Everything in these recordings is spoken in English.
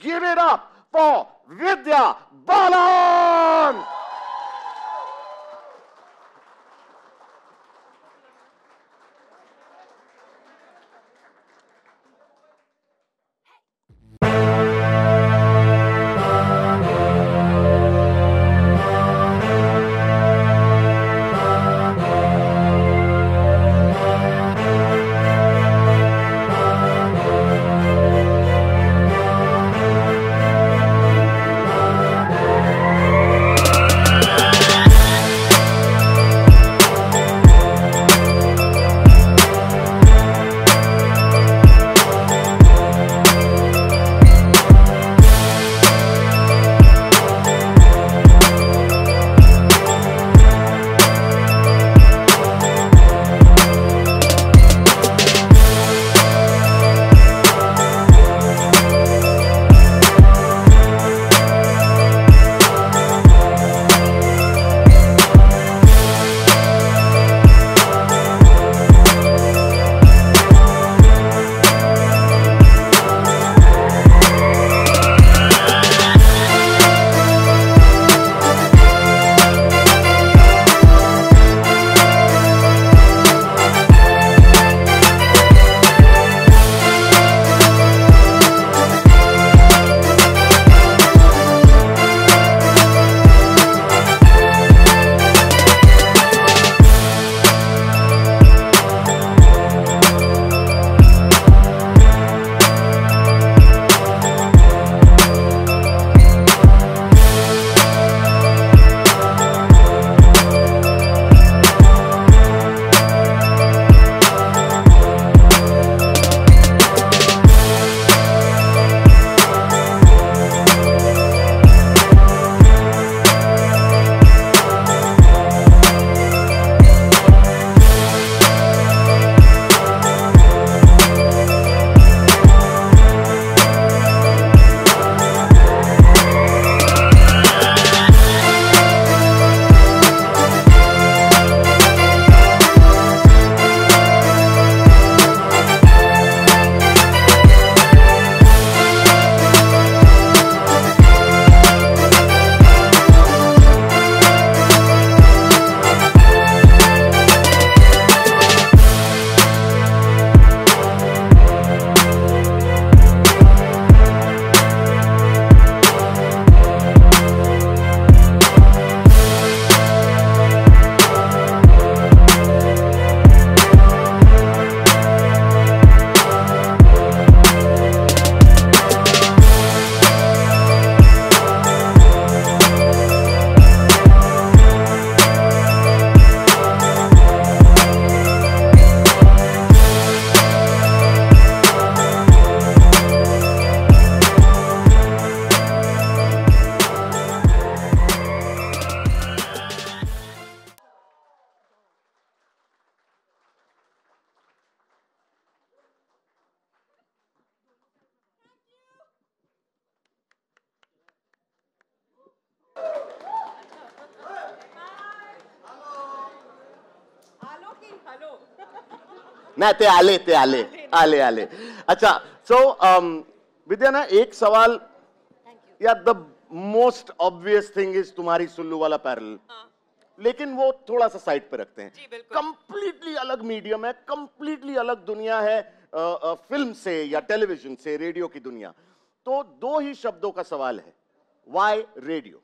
Give it up for Vidya Baalan. नहीं ते आले अच्छा सो विद्या ना एक सवाल या the most obvious thing is तुम्हारी सुल्लू वाला पैरेलल लेकिन वो थोड़ा सा साइड पे रखते हैं कंप्लीटली अलग मीडियम है कंप्लीटली अलग दुनिया है फिल्म से या टेलीविजन से रेडियो की दुनिया तो दो ही शब्दों का सवाल है why radio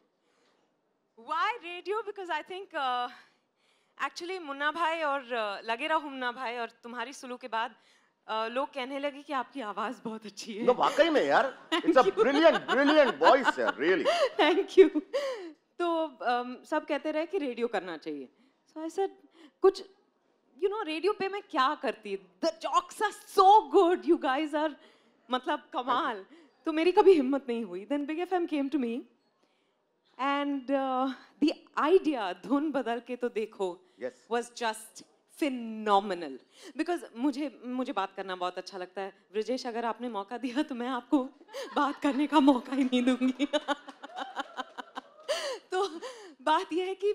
because I think actually Munna भाई और लगे रहो मुन्ना भाई और तुम्हारी सुलू के बाद लोग कहने लगे कि आपकी आवाज बहुत अच्छी है। no, वाकई में यार इट्स अ ब्रिलियंट वॉइस यार रियली थैंक यू। तो सब कहते रहे कि रेडियो करना चाहिए सो आई सेड कुछ यू नो रेडियो पे मैं क्या करती the jocks are so good you guys are मतलब कमाल तो मेरी कभी हिम्मत नहीं हुई then big FM came to me and the idea Dhun बदल के तो देखो वाज जस्ट phenomenal because मुझे बात करना बहुत अच्छा लगता है ब्रिजेश अगर आपने मौका दिया तो मैं आपको बात करने का मौका ही नहीं दूंगी तो बात यह है कि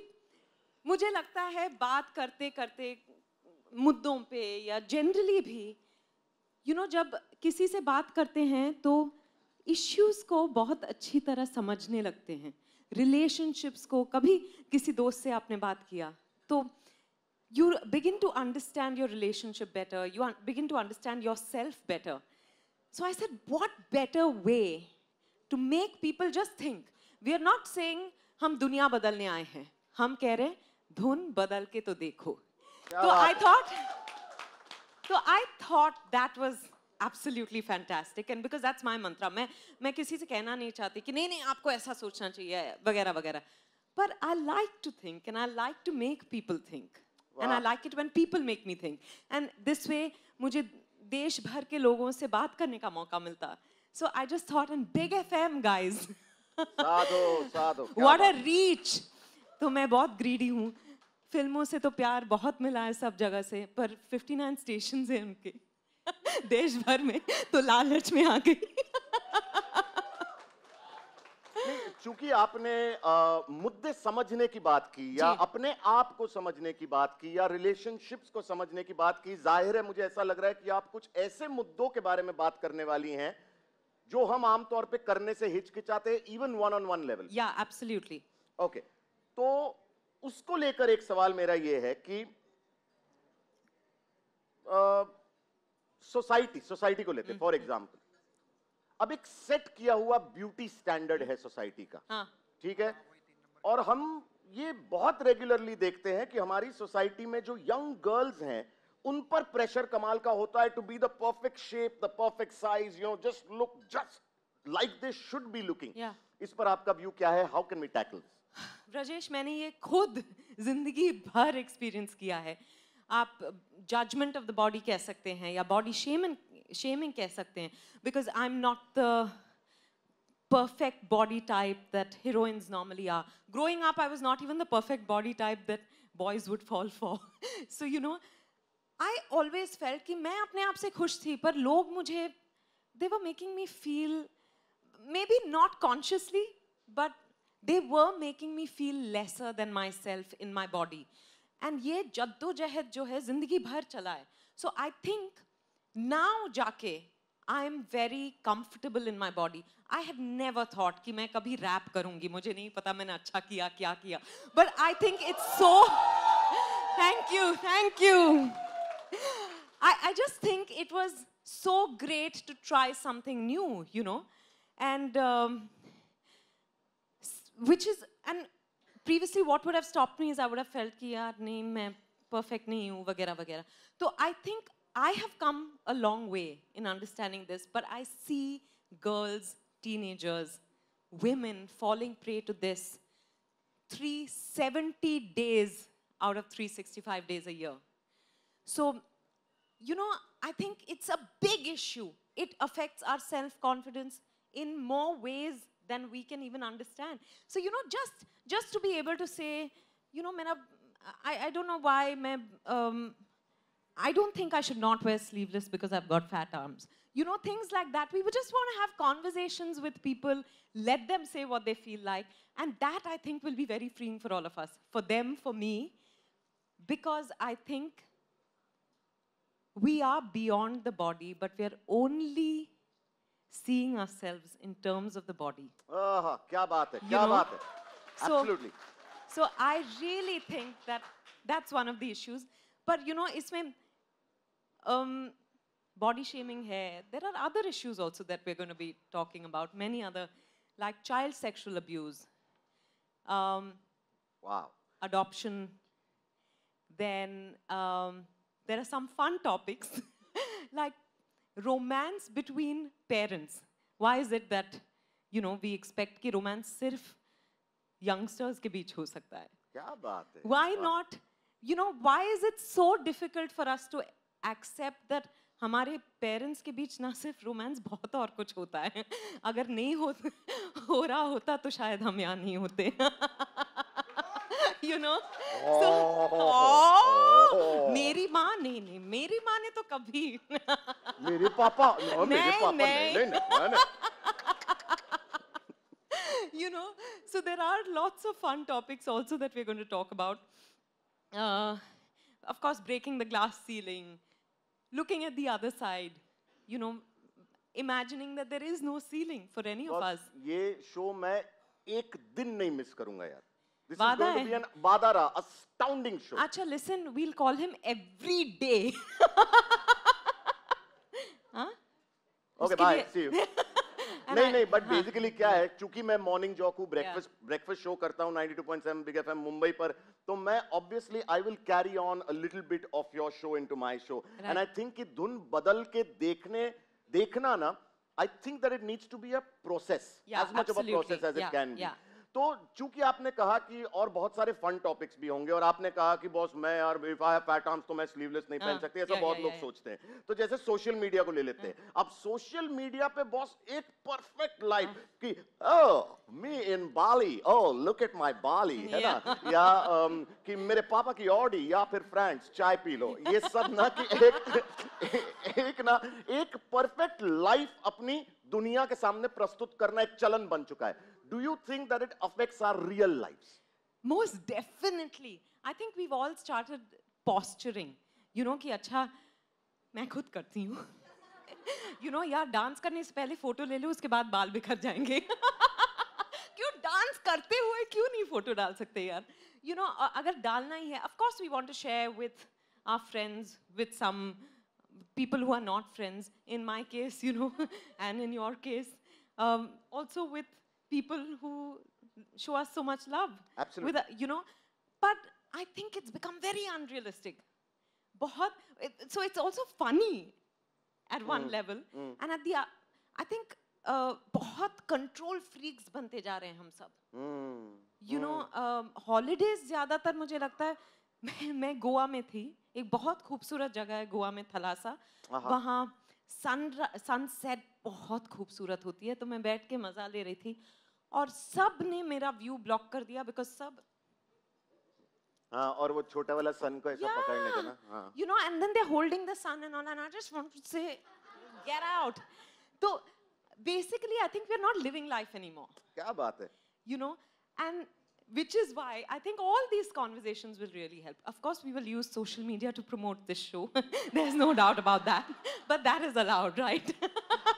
मुझे लगता है बात करते करते मुद्दों पे या जनरली भी यू नो जब किसी से बात करते हैं तो इश्यूज को बहुत अच्छी तरह समझने लगते हैं, relationships को, कभी किसी दोस्त से आपने बात किया तो you begin to understand your relationship better, you begin to understand yourself better. So I said, what better way to make people just think? We are not saying हम दुनिया बदलने आए हैं, हम कह रहे हैं धुन बदल के तो देखो. So I thought that was absolutely fantastic, and because that's my mantra, मैं किसी से कहना नहीं चाहती कि नहीं आपको ऐसा सोचना चाहिए वगैरह वगैरह. But I like to think and I like to make people think. Wow. And I like it when people make me think. And this way मुझे देश भर के लोगों से बात करने का मौका मिलता. So I just thought, and Big FM guys. Sadho. What a reach. तो मैं बहुत greedy हूँ. फिल्मों से तो प्यार बहुत मिला है सब जगह से, पर 59 स्टेशंस हैं उनके देश भर में, तो लालच में आ गई. चूंकि आपने मुद्दे समझने की बात की या अपने आप को समझने की बात की या रिलेशनशिप्स को समझने की बात की, जाहिर है मुझे ऐसा लग रहा है कि आप कुछ ऐसे मुद्दों के बारे में बात करने वाली हैं जो हम आमतौर पे करने से हिचकिचाते हैं, even one on one level. या एब्सोल्युटली. ओके, तो उसको लेकर एक सवाल मेरा ये है कि सोसाइटी को लेते, फॉर एग्जाम्पल, अब एक सेट किया हुआ ब्यूटी स्टैंडर्ड है सोसाइटी का. हाँ. ठीक है, और हम ये बहुत रेगुलरली देखते हैं कि हमारी सोसाइटी में जो यंग गर्ल्स हैं उन पर प्रेशर कमाल का होता है to be the perfect shape, the perfect size, you know, just look just like they should be looking. इस पर आपका व्यू क्या है? How can we tackle this? Rajesh, मैंने ये खुद जिंदगी भर एक्सपीरियंस किया है. आप जजमेंट ऑफ द बॉडी कह सकते हैं या बॉडी शेमिंग कह सकते हैं, because I'm not the perfect body type that heroines normally are. Growing up, I was not even the perfect body type that boys would fall for. So, you know, I always felt कि मैं अपने आप से खुश थी, पर लोग मुझे, they were making me feel, maybe not consciously, but they were making me feel lesser than myself in my body. And ये जद्दोजहद जो है जिंदगी भर चला है. So I think now जाके I am very comfortable in my body. I had never thought कि मैं कभी रैप करूंगी. मुझे नहीं पता मैंने अच्छा किया क्या किया. But I think it's so. Thank you. I just think it was so great to try something new, you know, and which is, and previously what would have stopped me is I would have felt कि यार नहीं मैं perfect नहीं हूँ वगैरह वगैरह. So I think I have come a long way in understanding this, but I see girls, teenagers, women falling prey to this 370 days out of 365 days a year. So, you know, I think it's a big issue. It affects our self-confidence in more ways than we can even understand. So, you know, just to be able to say, you know, I don't know why I don't think I should not wear sleeveless because I've got fat arms. You know, things like that. We would just want to have conversations with people, let them say what they feel like, and that, I think, will be very freeing for all of us. For them, for me, because I think we are beyond the body, but we are only seeing ourselves in terms of the body. क्या बात है, क्या बात है. Absolutely. So I really think that that's one of the issues. But you know, इसमें body shaming hai. There are other issues also that we're going to be talking about. Many other, like child sexual abuse. Wow. Adoption. Then there are some fun topics like romance between parents. Why is it that, you know, we expect कि romance सिर्फ youngsters के बीच हो सकता है? क्या बात है? Why not? You know, why is it so difficult for us to accept that हमारे parents के बीच ना सिर्फ romance बहुत और कुछ होता है. अगर नहीं हो रहा होता तो शायद हम यहाँ नहीं होते. You know? मेरी माँ नहीं, मेरी माँ ने तो कभी. मेरे पापा नहीं. You know, so there are lots of fun topics also that we're going to talk about. Of course, breaking the glass ceiling, looking at the other side, you know, imagining that there is no ceiling for any of us. ये show मैं एक दिन नहीं miss करूंगा यार. This is वादा going to है? be an Badara, astounding show. Acha, listen, we'll call him every day. हाँ? Okay, उसके bye. लिए- See you. And नहीं I- नहीं, बट हाँ. बेसिकली क्या है, चूंकि मैं मॉर्निंग जॉक हूँ, ब्रेकफास्ट शो करता हूँ 92.7 बिग एफएम मुंबई पर, तो मैं obviously I will carry on a little bit of your show into my show, and I think कि धुन बदल के देखना ना, I think that it needs to be a process, Yeah, as much of a absolutely. Process as it Yeah, can be. yeah. तो चूंकि आपने कहा कि और बहुत सारे फन टॉपिक्स भी होंगे, और आपने कहा कि बॉस मैं यार if I have fat arms तो मैं स्लीवलेस नहीं पहन सकती, ऐसा बहुत लोग सोचते हैं. तो जैसे सोशल मीडिया को ले लेते हैं, अब सोशल मीडिया पे बॉस एक परफेक्ट लाइफ कि ओह मी इन बाली, ओह लुक एट माय बाली, है ना, या कि मेरे पापा की ऑडी, या फिर फ्रेंड्स चाय पी लो, ये सब ना कि एक परफेक्ट लाइफ अपनी दुनिया के सामने प्रस्तुत करना एक चलन बन चुका है. Do you think that it affects our real lives? Most definitely. I think we've all started posturing. You know कि अच्छा मैं खुद करती हूँ. You know यार डांस करने से पहले फोटो ले लो, उसके बाद बाल बिखर जाएंगे. क्यों डांस करते हुए क्यों नहीं फोटो डाल सकते यार? You know अगर डालना ही है, of course we want to share with our friends, with some people who are not friends. In my case, you know, and in your case, also with people who show us so much love. Absolutely. With, you know, but I think it's become very unrealistic. So it's also funny at one level, and at the I think बहुत control freaks बनते जा रहे हैं हम सब. You know, holidays ज़्यादातर मुझे लगता है मैं गोवा में थी, एक बहुत खूबसूरत जगह है गोवा में, थलासा. वहाँ सनसेट बहुत खूबसूरत होती है, तो मैं बैठ के मजा ले रही थी और सब ने मेरा व्यू ब्लॉक कर दिया बिकॉज सब हाँ, और वो छोटा वाला सन को ऐसा पकड़ने का ना, हाँ. You know, and then they're holding the sun and all, and I just want to say, get out. So basically, I think we're not living life anymore. क्या बात है? You know, and which is why I think all these conversations will really help. Of course, we will use social media to promote this show. There's no doubt about that. But that is allowed, right?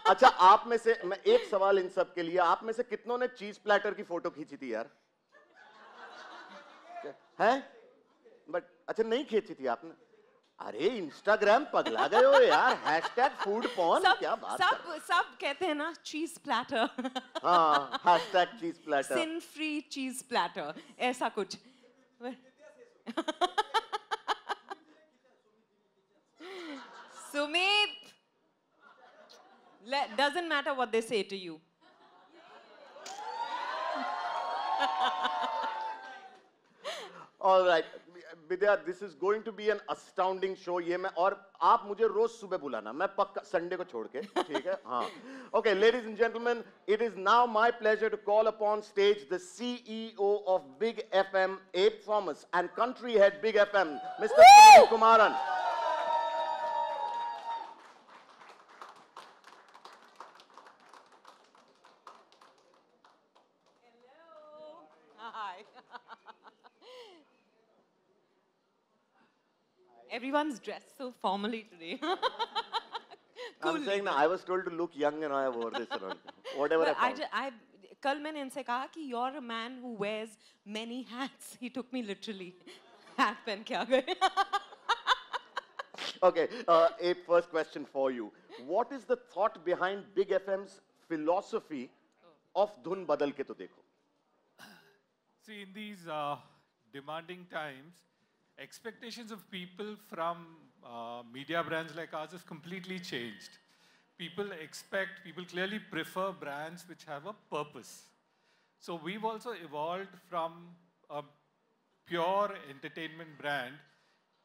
अच्छा, आप में से मैं एक सवाल इन सब के लिए, आप में से कितनों ने चीज प्लेटर की फोटो खींची थी यार? हैं? बट अच्छा नहीं खींची थी आपने? अरे इंस्टाग्राम पगला गए हो यार, हैशटैग फूड पॉर्न, क्या बात है? सब कहते हैं ना चीज प्लेटर. हाँ, हैशटैग चीज प्लेटर, सिन फ्री चीज प्लेटर, ऐसा कुछ. Sumit, doesn't matter what they say to you. All right, Vidya, this is going to be an astounding show. ये मैं, और आप मुझे रोज सुबह बुलाना, मैं पक्का संडे को छोड़ के, ठीक है? हाँ. Okay, ladies and gentlemen, it is now my pleasure to call upon stage the CEO of Big FM, Abe Thomas, and country head Big FM, Mr. Sunil Kumaran. Hello. Hi. Everyone's dressed so formally today. Cool. I'm saying that I was told to look young and I wore this around. Whatever But I found. कल मैंने इनसे कहा कि you're a man who wears many hats. He took me literally. Hat पहन के आ गए. Okay, Abe, first question for you. What is the thought behind Big FM's philosophy of Dhun Badal Ke To Dekho? See, in these demanding times, expectations of people from media brands like ours has completely changed. People clearly prefer brands which have a purpose. So we've also evolved from a pure entertainment brand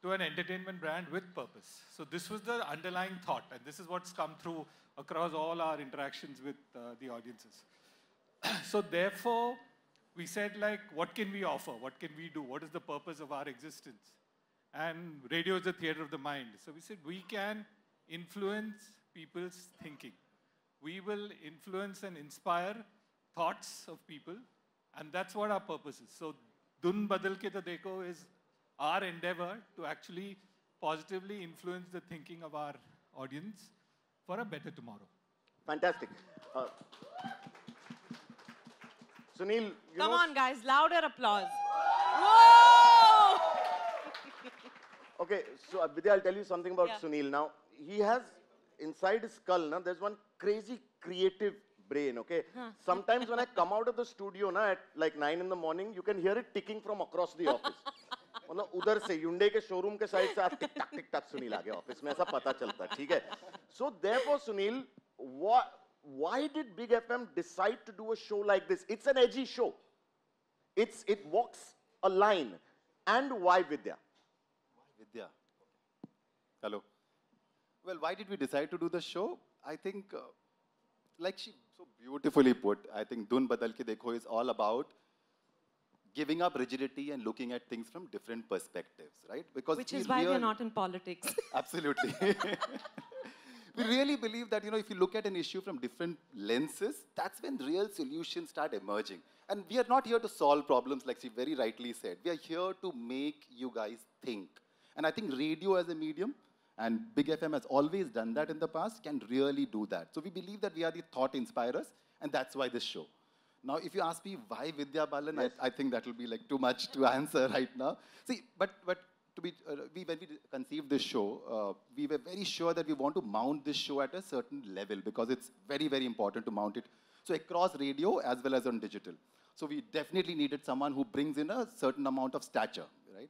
to an entertainment brand with purpose. So this was the underlying thought, and this is what's come through across all our interactions with the audiences. So therefore, we said, like, what can we offer? What can we do? What is the purpose of our existence? And radio is the theater of the mind. So we said, we can influence people's thinking. We will influence and inspire thoughts of people, and that's what our purpose is. So Dhun Badal Ke To Dekho is our endeavor to actually positively influence the thinking of our audience for a better tomorrow. Fantastic. Sunil, Come on, guys, louder applause. Whoa! Okay, so Vidya, I'll tell you something about Yeah. Sunil. Now, he has inside his skull, na, there's one crazy creative brain, okay? Sometimes when I come out of the studio na, at like 9 in the morning, you can hear it ticking from across the office. मतलब उधर से Hyundai के showroom के side से टिक टक सुनील आ गया office में ऐसा पता चलता है ठीक है so therefore Sunil why did Big FM decide to do a show like this? It's an edgy show, it walks a line, and why Vidya? Vidya. Hello. Well, why did we decide to do the show? I think, like she so beautifully put, I think Dun Badal Ke Dekho is all about giving up rigidity and looking at things from different perspectives, right? Because Which is why we're not in politics. Absolutely. We really believe that, if you look at an issue from different lenses, that's when real solutions start emerging. And we are not here to solve problems, like she very rightly said. We are here to make you guys think. And I think radio as a medium, and Big FM has always done that in the past, can really do that. So we believe that we are the thought inspirers, and that's why this show. Now, if you ask me why Vidya Baalan, yes. I think that will be like too much to answer right now. See, but to be, when we conceived this show, we were very sure that we want to mount this show at a certain level because it's very, very important to mount it. So across radio as well as on digital. So we definitely needed someone who brings in a certain amount of stature, right?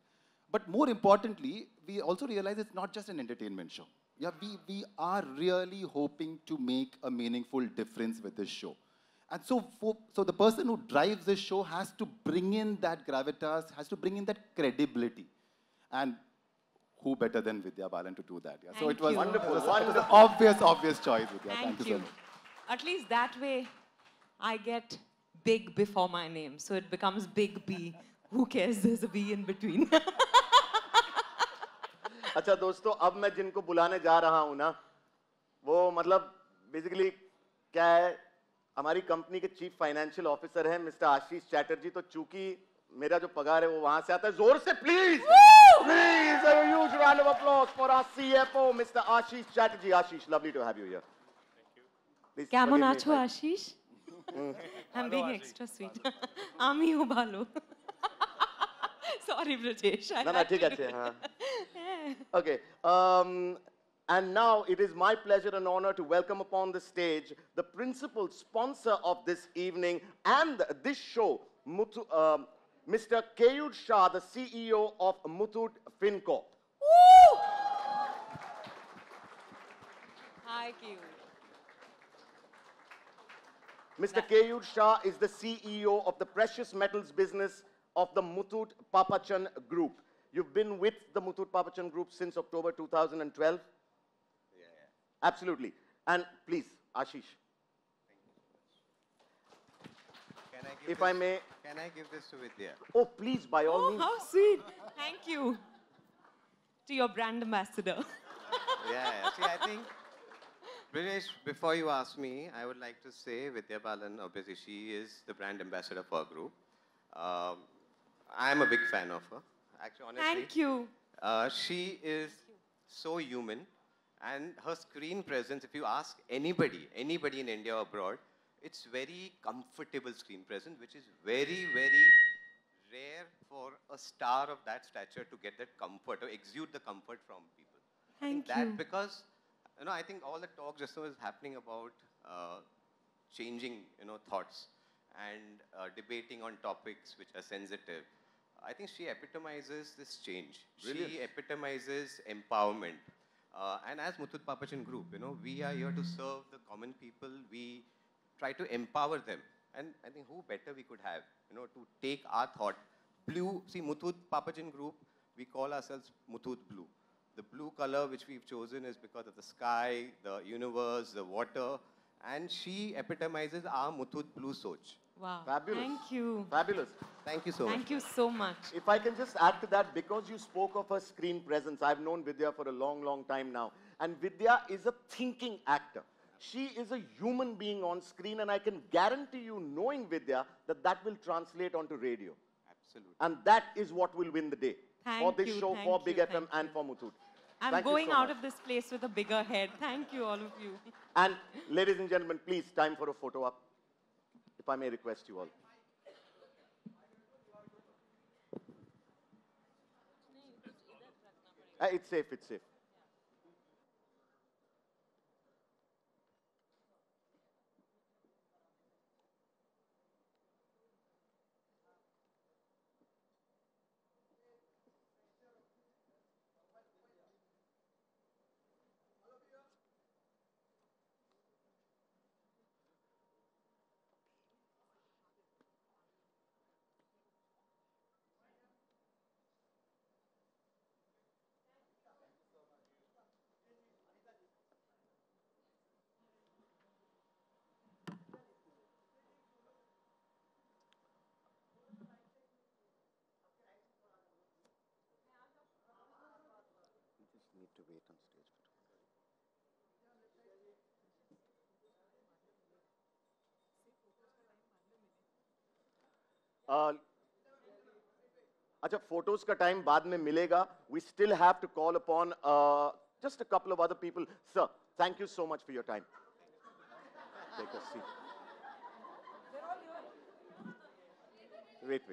But more importantly, we also realize it's not just an entertainment show. Yeah, we are really hoping to make a meaningful difference with this show. And so the person who drives this show has to bring in that gravitas, has to bring in that credibility. And who better than Vidya Baalan to do that? Yeah. So it was wonderful. It was an obvious choice, Vidya. Thank you you. so much. At least that way, I get big before my name. So it becomes Big B. Who cares? There's a B in between. अच्छा दोस्तों अब मैं जिनको बुलाने जा रहा हूं ना वो मतलब बेसिकली क्या है हमारी कंपनी के चीफ फाइनेंशियल ऑफिसर हैं मिस्टर आशीष चैटर्जी तो चूंकि मेरा जो पगार है वो वहां से आता है जोर से please please a huge round of applause for our CFO Mr. Ashish Chatterjee. Ashish, lovely to have you here. Thank you. কেমন আছো Ashis? I'm being extra sweet. আমি ভালো. Sorry Brajesh. না না ঠিক আছে হ্যাঁ Okay. And now it is my pleasure and honor to welcome upon the stage the principal sponsor of this evening and this show, Mr. Keyur Shah, the CEO of Muthoot Fincorp. Woo! Hi, Keyur. Mr. Keyur Shah is the CEO of the precious metals business of the Muthoot Papachan Group. You've been with the Muthoot Papachan Group since October 2012? Absolutely. And please, Ashish. If I may. Can I give this to Vidya? Oh, please, by all means. How sweet. Thank you. To your brand ambassador. Yeah. See, I think, Brajesh, before you ask me, I would like to say Vidya Baalan, obviously, she is the brand ambassador for our group. I'm a big fan of her. Actually, honestly. Thank you. She is so human. And her screen presence, if you ask anybody in India or abroad, it's very comfortable screen presence, which is very, very rare for a star of that stature to get that comfort or exude the comfort from people. Thank you. That because, I think all the talk just now is happening about changing, thoughts and debating on topics which are sensitive. I think she epitomizes this change. Brilliant. She epitomizes empowerment. And as Muthoot Papachan Group, we are here to serve the common people. We try to empower them. And I think who better we could have, to take our thought. Blue, see, Muthoot Papachan Group, we call ourselves Muthoot Blue. The blue color which we've chosen is because of the sky, the universe, the water. And she epitomizes our Muthoot Blue Soch. Wow. Fabulous. Thank you. Fabulous. Thank you so much. Thank you so much. If I can just add to that, because you spoke of her screen presence, I've known Vidya for a long, long time now. And Vidya is a thinking actor. She is a human being on screen, and I can guarantee you, knowing Vidya, that will translate onto radio. Absolutely. And that is what will win the day. Thank for this you, show, thank for you, Big FM, thank and you. for Muthoot. I'm Thank you going so out much. of this place with a bigger head. Thank you, all of you. And ladies and gentlemen, please, time for a photo up. If I may request you all. It's safe, it's safe. We just need to wait on stage. अच्छा photos का time बाद में मिलेगा we still have to call upon just a couple of other people. Sir, thank you so much for your time. Take a seat. Wait.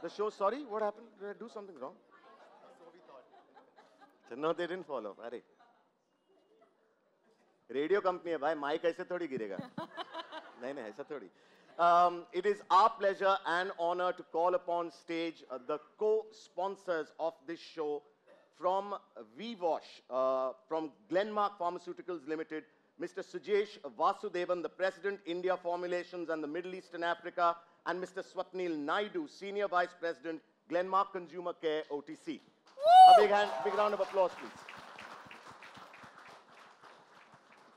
The show, sorry, what happened? Did I do something wrong? So we thought. No, they didn't follow. अरे radio company है भाई, mic ऐसे थोड़ी गिरेगा. नहीं ऐसा थोड़ी. It is our pleasure and honor to call upon stage the co-sponsors of this show from VWash, from Glenmark Pharmaceuticals Limited, Mr. Sujesh Vasudevan, the President, India Formulations and the Middle East and Africa, and Mr. Swapnil Naidu, Senior Vice President, Glenmark Consumer Care, OTC. Woo! A big round of applause, please.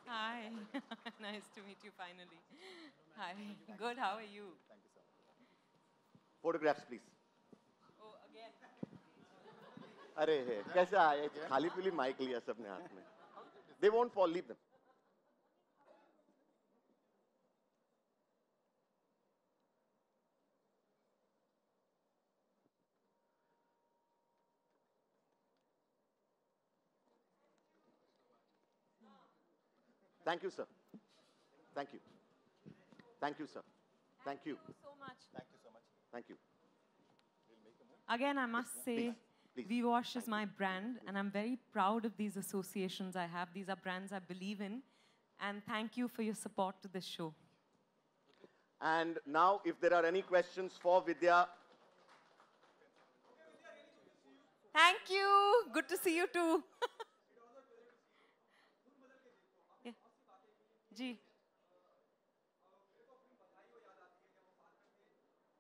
Hi. Nice to meet you finally. Hi. Good, how are you? Thank you so much. Photographs, please. Oh, again. अरे कैसा आया खाली पीली mic लिया सबने हाथ में. They won't fall, leave them. Thank you, sir. Thank you. Thank you, sir. Thank you. So much. Thank you so much. Thank you. Again, I must say, Please. VWash is my brand, and I'm very proud of these associations I have. These are brands I believe in, and thank you for your support to this show. And now, if there are any questions for Vidya, Thank you. Good to see you too. Yeah. Ji.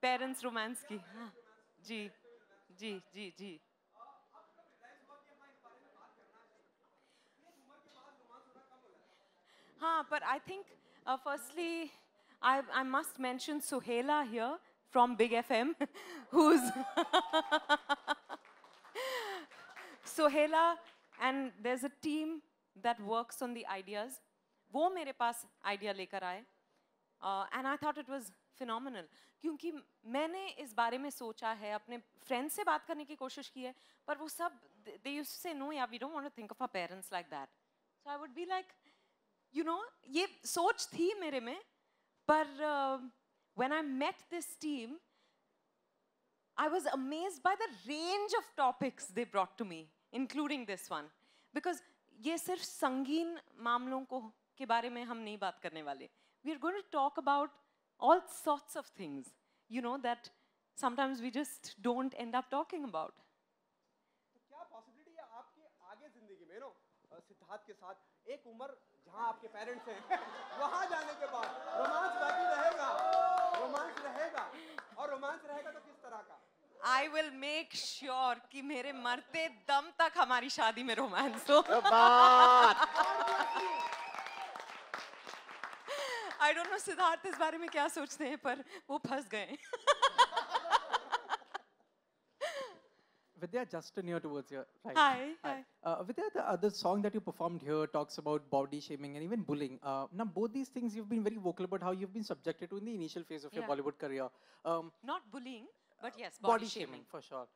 Parents romance की. हाँ. जी. हाँ, but I think firstly, I must mention Suhaila here from Big FM, who's Suhaila, and there's a team that works on the ideas. वो मेरे पास idea लेकर आए, and I thought it was phenomenal. क्योंकि मैंने इस बारे में सोचा है, अपने friends से बात करने की कोशिश की है, पर वो सब they used to say no, yeah, we don't want to think of our parents like that. So I would be like, you know, ये सोच थी मेरे में, पर when I met this team, I was amazed by the range of topics they brought to me, including this one, because ये सिर्फ संगीन मामलों को के बारे में हम नहीं बात करने वाले. We are going to talk about all sorts of things, you know, that sometimes we just don't end up talking about. तो क्या पॉसिबिलिटी है आपके आगे जिंदगी में, सिद्धार्थ के साथ एक उम्र जहां आपके पेरेंट्स हैं वहां जाने के बाद रोमांस बाकी रहेगा, और रोमांस रहेगा तो किस तरह का? I will make sure कि मेरे मरते दम तक हमारी शादी में रोमांस हो. I don't know सिद्धार्थ इस बारे में क्या सोचते हैं, पर वो फंस गए. Vidya, just near towards here. Right. Hi. Vidya, the other song that you performed here talks about body shaming and even bullying. Now, both these things you've been very vocal about how you've been subjected to in the initial phase of your Yeah. Bollywood career. Not bullying. But yes, body shaming for sure.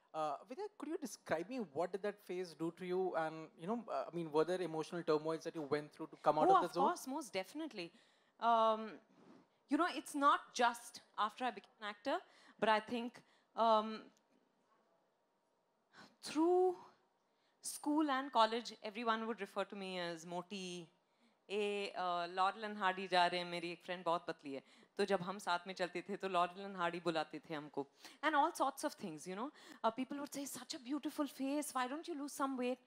Vidya, could you describe me what did that phase do to you? And I mean, were there emotional turmoils that you went through to come out of the zone? Of course, most definitely. It's not just after I became an actor, but I think through school and college, everyone would refer to me as Moti. Laurel and Hardy जा रहे हैं, मेरी एक friend बहुत पतली है, तो जब हम साथ में चलते थे तो लॉरेल एंड हार्डी बुलाते थे हमको, and all sorts of things, people would say such a beautiful face, why don't you lose some weight,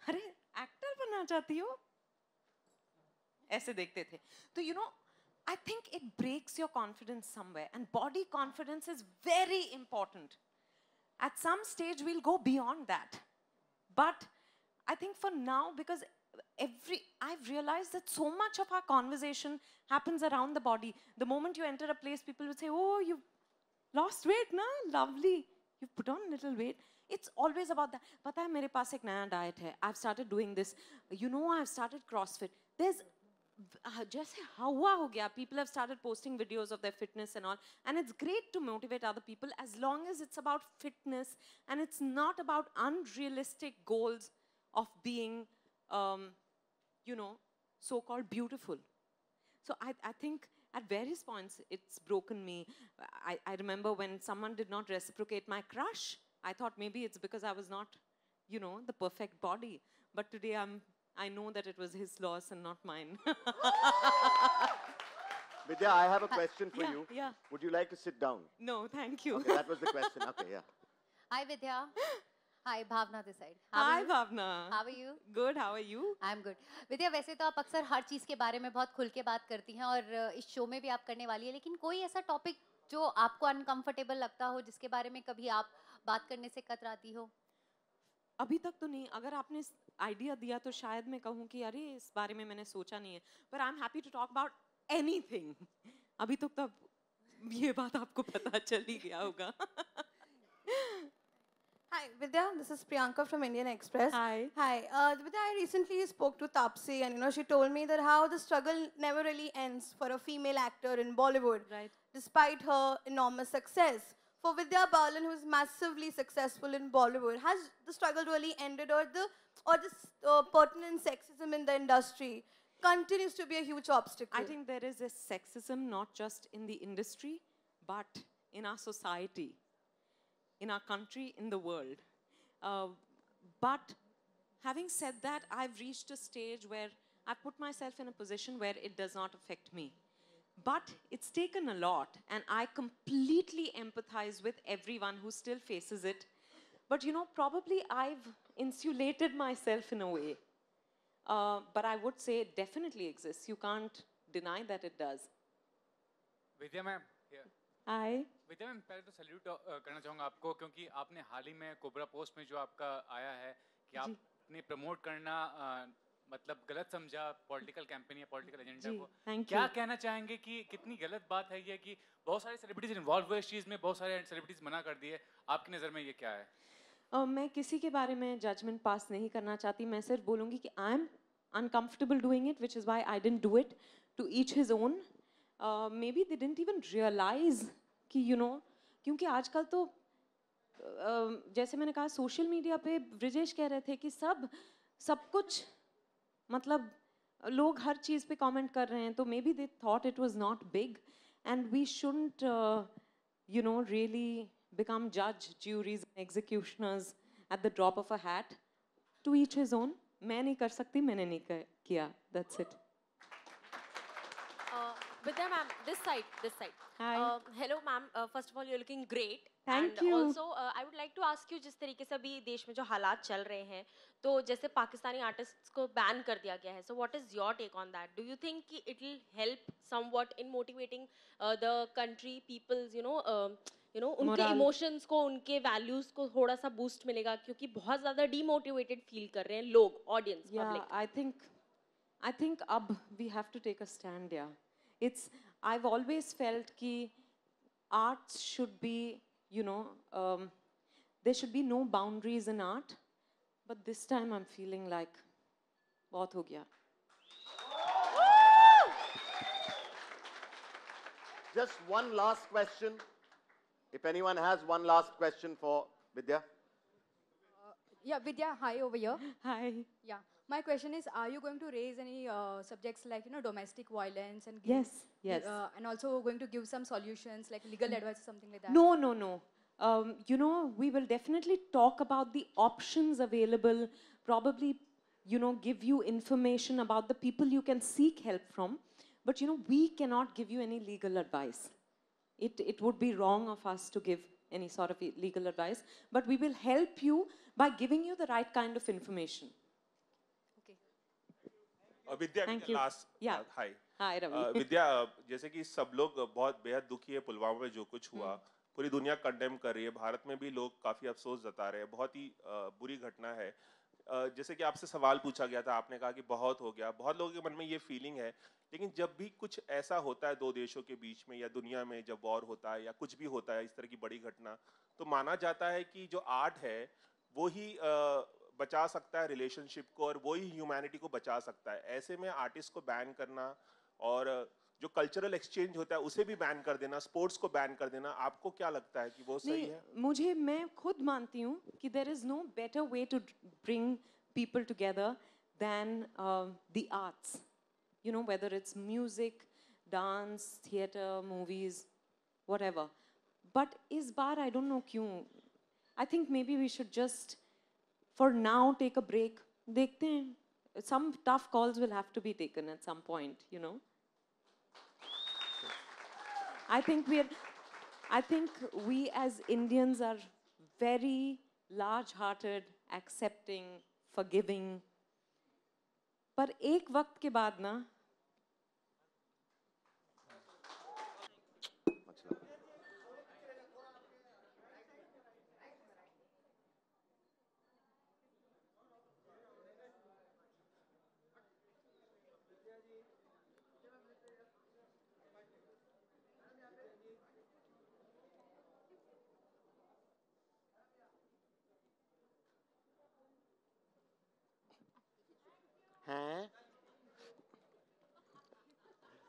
अरे एक्टर बनना चाहती हो, ऐसे देखते थे. तो I think it breaks your confidence somewhere, and body confidence is very important. At some stage we'll go beyond that, but I think for now, because I've realized that so much of our conversation happens around the body. The moment you enter a place, people will say, oh, you've lost weight, na? Lovely. You've put on a little weight. It's always about that. Pata hai, mere paas ek naya diet hai. I've started doing this. I've started CrossFit. There's just hawa ho gaya. People have started posting videos of their fitness and all. And it's great to motivate other people as long as it's about fitness and it's not about unrealistic goals of being so-called beautiful. So I think at various points it's broken me. I remember when someone did not reciprocate my crush, I thought maybe it's because I was not, the perfect body. But today I know that it was his loss and not mine. Vidya, I have a question for you. Yeah. Would you like to sit down? No, thank you. Okay, that was the question. Okay, yeah. Hi, Vidya. Hi, Bhavna this side. Hi, Bhavna. How are you? Good, how are you? I'm good. Vidya, वैसे तो आप अक्सर हर चीज़ के बारे में बहुत खुल के बात करती हैं और इस शो में भी आप करने वाली है, लेकिन कोई ऐसा टॉपिक जो आपको अनकंफर्टेबल लगता हो, जिसके बारे में कभी आप बात करने से कतराती हो? अभी तक तो नहीं. अगर आपने आइडिया दिया तो शायद मैं कहूँ कि अरे इस बारे में मैंने सोचा नहीं है. But I'm happy to talk about anything. अभी तक तो ये बात आपको पता चल ही गया होगा. Hi, Vidya. This is Priyanka from Indian Express. Hi. Hi. Vidya, I recently spoke to Taapsee and, she told me that how the struggle never really ends for a female actor in Bollywood. Right. Despite her enormous success. For Vidya Baalan, who is massively successful in Bollywood, has the struggle really ended, or this pertinent sexism in the industry continues to be a huge obstacle? I think there is a sexism not just in the industry, but in our society, in our country, in the world. But having said that, I've reached a stage where I've put myself in a position where it does not affect me. But it's taken a lot, and I completely empathize with everyone who still faces it. But probably I've insulated myself in a way. But I would say it definitely exists. You can't deny that it does. Vidya ma'am, here. Hi. Vidya ma'am, पहले तो salute करना चाहूँगा आपको, क्योंकि आपने हाल ही में cobra post में जो आपका आया है कि आपने प्रमोट करना मतलब गलत समझा पॉलिटिकल कैंपेन या पॉलिटिकल एजेंडा को. क्या कहना चाहेंगे कि कितनी गलत बात है ये कि बहुत सारे सेलिब्रिटीज इन्वॉल्व हुए इस चीज़ में, बहुत सारे सेलिब्रिटीज मना कर दिए, आपकी नज़र में ये क्या है? मैं किसी के बारे में जजमेंट पास नहीं करना चाहती. मैं सिर्फ बोलूँगी कि I am uncomfortable doing it, which is why I didn't do it. To each his own. Maybe they didn't even realize कि क्योंकि आजकल तो जैसे मैंने कहा सोशल मीडिया पे ब्रिजेश कह रहे थे कि सब कुछ मतलब लोग हर चीज़ पे कमेंट कर रहे हैं, तो maybe they thought it was not big, and we shouldn't really become judge, juries, and executioners at the drop of a hat. To each his own. मैं नहीं कर सकती, मैंने नहीं किया. That's it. Vidya ma'am, this side. Hi. Hello ma'am. First of all, you're looking great. Thank and you. Also, I would like to ask you, जिस तरीके से अभी देश में जो हालात चल रहे हैं, तो जैसे पाकिस्तानी आर्टिस्ट्स को बैन कर दिया गया है. So what is your take on that? Do you think कि it will help somewhat in motivating the country, people's, उनके इमोशंस को, उनके वैल्यूज को थोड़ा सा बूस्ट मिलेगा, क्योंकि बहुत ज़्यादा डीमोटिवेटेड फील कर रहे हैं लोग, ऑडियंस, पब्लिक. I think अब we have to take a stand. I've always felt कि arts should be, there should be no boundaries in art, but this time I'm feeling like बहुत हो गया. Just one last question. If anyone has one last question for Vidya. Yeah, Vidya, hi over here. Hi. Yeah, my question is, are you going to raise any subjects like, domestic violence and Yes. and also going to give some solutions like legal advice or something like that? No. We will definitely talk about the options available, probably, give you information about the people you can seek help from. But, we cannot give you any legal advice. It would be wrong of us to give any sort of legal advice, but we will help you by giving you the right kind of information. Okay. Vidya, Thank you. Last Yeah. Hi Hi, Ravi. विद्या, जैसे कि सब लोग बहुत बेहद दुखी है पुलवामा में जो कुछ हुआ, पूरी दुनिया कंडेम कर रही है, भारत में भी लोग काफी अफसोस जता रहे हैं, बहुत ही बुरी घटना है। जैसे कि आपसे सवाल पूछा गया था, आपने कहा कि बहुत हो गया, बहुत लोगों के मन में ये फीलिंग है, लेकिन जब भी कुछ ऐसा होता है दो देशों के बीच में या दुनिया में जब वॉर होता है या कुछ भी होता है इस तरह की बड़ी घटना, तो माना जाता है कि जो आर्ट है वो ही बचा सकता है रिलेशनशिप को और वो ही ह्यूमैनिटी को बचा सकता है। ऐसे में आर्टिस्ट को बैन करना और जो कल्चरल एक्सचेंज होता है उसे भी बैन कर देना, स्पोर्ट्स को बैन कर देना, आपको क्या लगता है कि वो सही है? मैं खुद मानती हूँ कि there is no better way to bring people together than the arts. Whether it's music, dance, theater, movies, whatever. But इस बार I don't know क्यों. I think maybe we should just, for now, take a break. देखते हैं. Some tough calls will have to be taken at some point, I think we as Indians are very large-hearted, accepting, forgiving. पर एक वक्त के बाद ना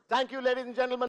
Thank you, ladies and gentlemen.